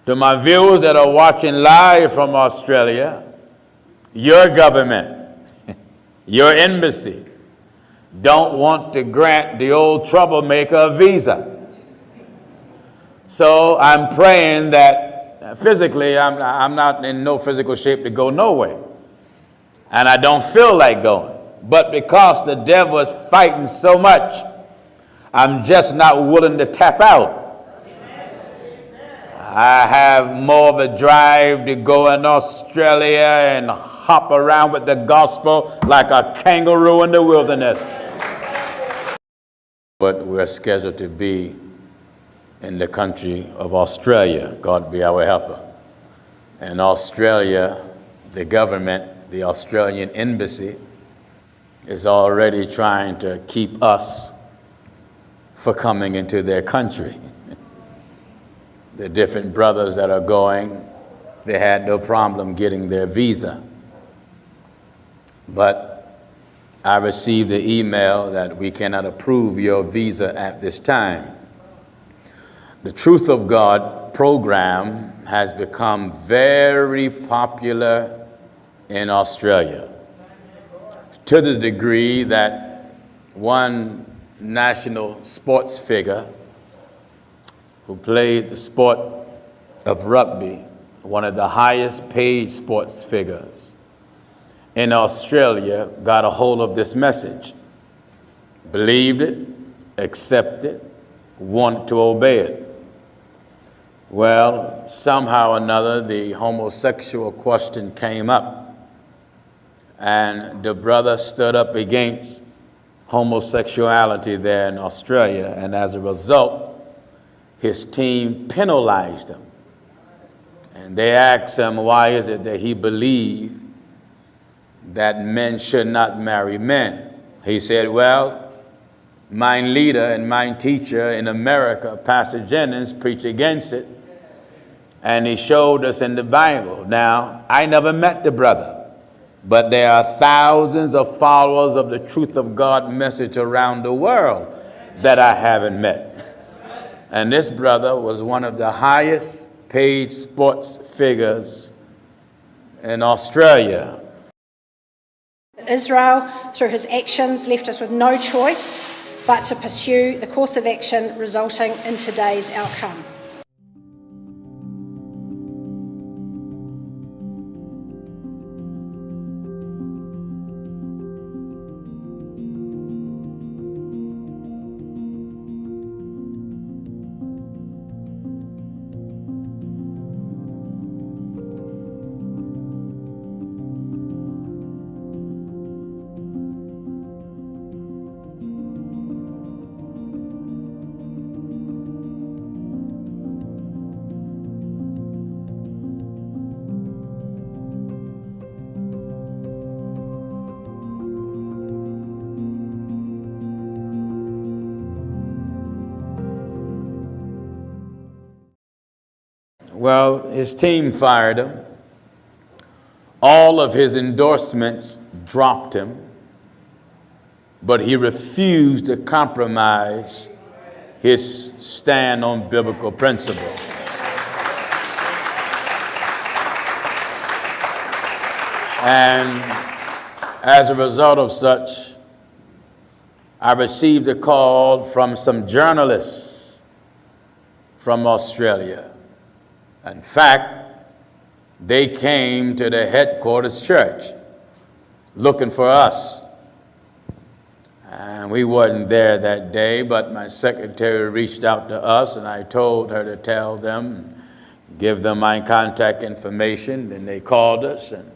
To my viewers that are watching live from Australia, your government, your embassy, don't want to grant the old troublemaker a visa. So I'm praying that physically, I'm not in no physical shape to go nowhere. And I don't feel like going. But because the devil is fighting so much, I'm just not willing to tap out. I have more of a drive to go in Australia and hop around with the gospel like a kangaroo in the wilderness. But we're scheduled to be in the country of Australia. God be our helper. In Australia, the government, the Australian embassy, is already trying to keep us from coming into their country. The different brothers that are going, they had no problem getting their visa. But I received the email that we cannot approve your visa at this time. The Truth of God program has become very popular in Australia, to the degree that one national sports figure who played the sport of rugby, one of the highest paid sports figures in Australia, got a hold of this message, believed it, accepted it, wanted to obey it. Well, somehow or another, the homosexual question came up, and the brother stood up against homosexuality there in Australia, and as a result, his team penalized him. And they asked him, why is it that he believed that men should not marry men? He said, well, my leader and my teacher in America, Pastor Jennings, preached against it. And he showed us in the Bible. Now, I never met the brother, but there are thousands of followers of the Truth of God message around the world that I haven't met. And this brother was one of the highest paid sports figures in Australia. Israel, through his actions, left us with no choice but to pursue the course of action resulting in today's outcome. Well, his team fired him. All of his endorsements dropped him, but he refused to compromise his stand on biblical principle. And as a result of such, I received a call from some journalists from Australia. In fact, they came to the headquarters church looking for us. And we wasn't there that day, but my secretary reached out to us, and I told her to tell them, give them my contact information. And they called us and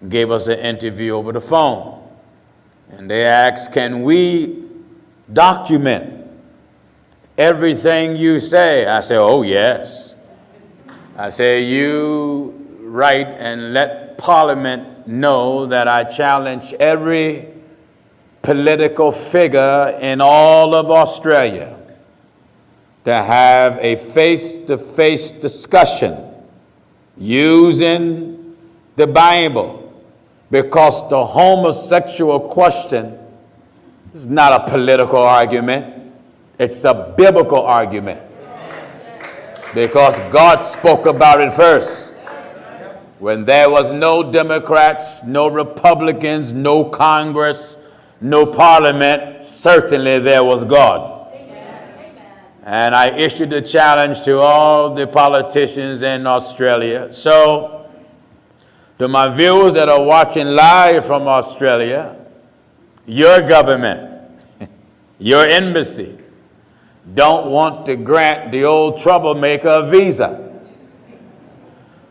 gave us an interview over the phone. And they asked, can we document everything you say? I said, oh, yes. I say, you write and let Parliament know that I challenge every political figure in all of Australia to have a face-to-face discussion using the Bible, because the homosexual question is not a political argument, it's a biblical argument. Because God spoke about it first. When there was no Democrats, no Republicans, no Congress, no Parliament, certainly there was God. And I issued a challenge to all the politicians in Australia. So, to my viewers that are watching live from Australia, your government, your embassy, don't want to grant the old troublemaker a visa.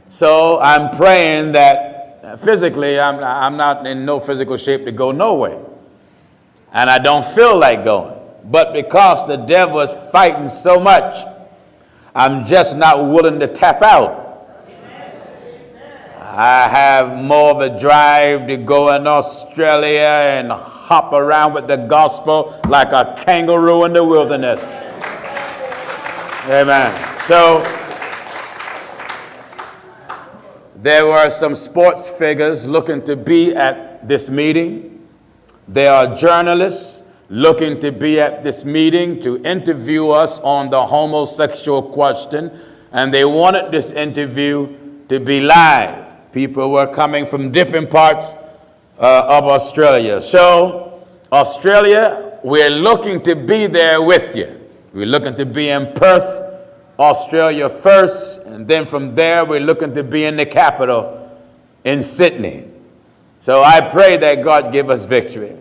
So I'm praying that physically, I'm not in no physical shape to go nowhere. And I don't feel like going. But because the devil is fighting so much, I'm just not willing to tap out. I have more of a drive to go in Australia and hop around with the gospel like a kangaroo in the wilderness. Amen. So, there were some sports figures looking to be at this meeting. There are journalists looking to be at this meeting to interview us on the homosexual question, and they wanted this interview to be live. People were coming from different parts of Australia. So, Australia, we're looking to be there with you. We're looking to be in Perth, Australia first, and then from there we're looking to be in the capital in Sydney. So I pray that God give us victory.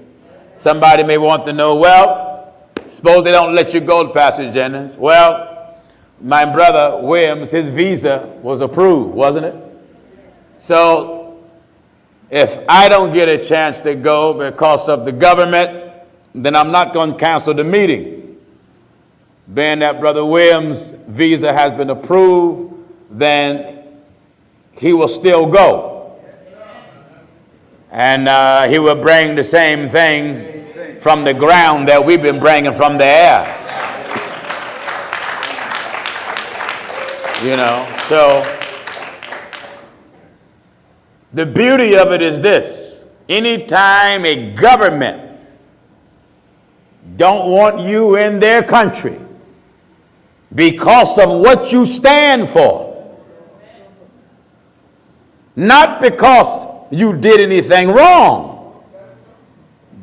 Somebody may want to know, well, suppose they don't let you go, Pastor Jennings. Well, my brother Williams, his visa was approved, wasn't it? So if I don't get a chance to go because of the government, then I'm not going to cancel the meeting. Being that Brother Williams' visa has been approved, then he will still go. And he will bring the same thing from the ground that we've been bringing from the air. You know, so the beauty of it is this. Anytime a government don't want you in their country, because of what you stand for, not because you did anything wrong,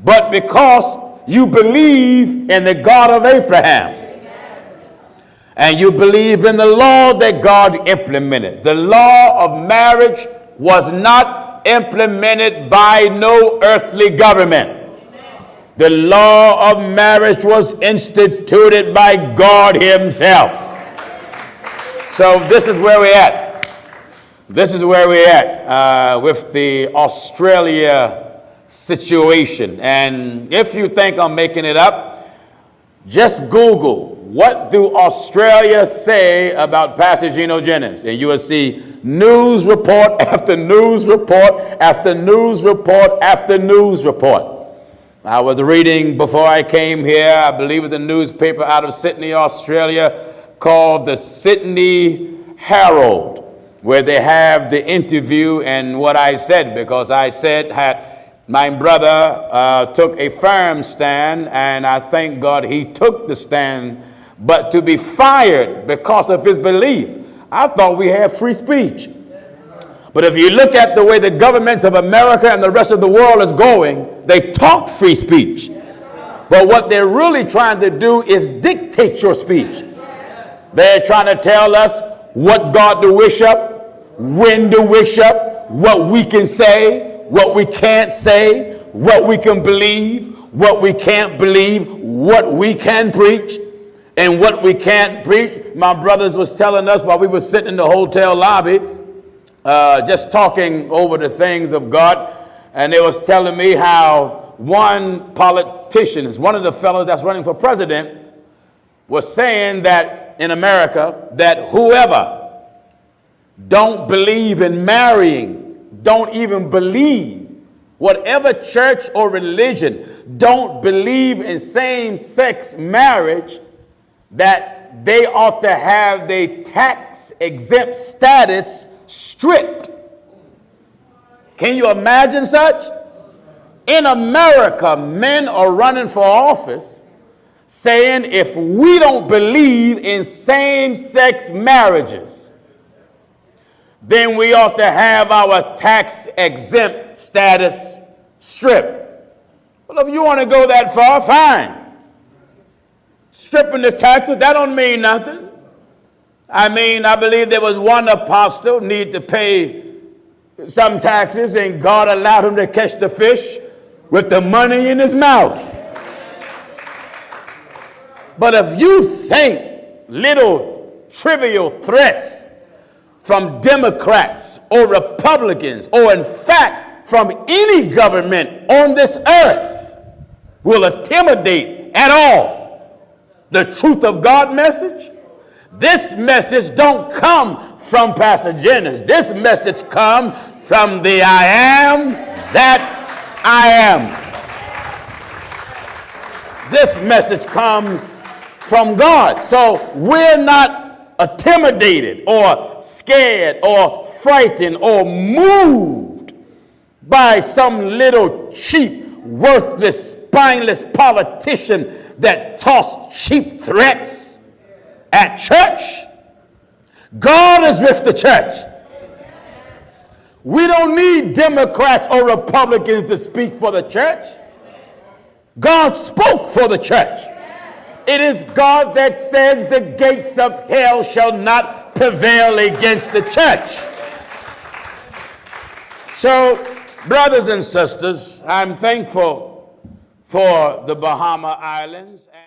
but because you believe in the God of Abraham. And you believe in the law that God implemented. The law of marriage was not implemented by no earthly government. The law of marriage was instituted by God himself. So this is where we're at. This is where we're at with the Australia situation. And if you think I'm making it up, just Google, what do Australia say about Pastor Gino Jennings? And you will see news report after news report after news report after news report. I was reading before I came here, I believe it was a newspaper out of Sydney, Australia, called the Sydney Herald, where they have the interview and what I said, because I said my brother took a firm stand, and I thank God he took the stand, but to be fired because of his belief, I thought we had free speech. But if you look at the way the governments of America and the rest of the world is going, they talk free speech. But what they're really trying to do is dictate your speech. They're trying to tell us what God to wish up, when to wish up, what we can say, what we can't say, what we can believe, what we can't believe, what we can preach, and what we can't preach. My brothers was telling us while we were sitting in the hotel lobby, just talking over the things of God, and they was telling me how one politician, one of the fellows that's running for president, was saying that in America, that whoever don't believe in marrying, don't even believe, whatever church or religion don't believe in same-sex marriage, that they ought to have their tax-exempt status stripped. Can you imagine such? In America, men are running for office saying if we don't believe in same-sex marriages, then we ought to have our tax-exempt status stripped. Well, if you want to go that far, fine. Stripping the taxes, that don't mean nothing. I mean, I believe there was one apostle need to pay some taxes, and God allowed him to catch the fish with the money in his mouth. But if you think little trivial threats from Democrats or Republicans, or in fact from any government on this earth, will intimidate at all the truth of God message, this message don't come from Pastor Jennings. This message comes from the I am that I am. This message comes from God. So we're not intimidated or scared or frightened or moved by some little cheap, worthless, spineless politician that tossed cheap threats at church. God is with the church. We don't need Democrats or Republicans to speak for the church. God spoke for the church. It is God that says the gates of hell shall not prevail against the church. So, brothers and sisters, I'm thankful for the Bahama Islands.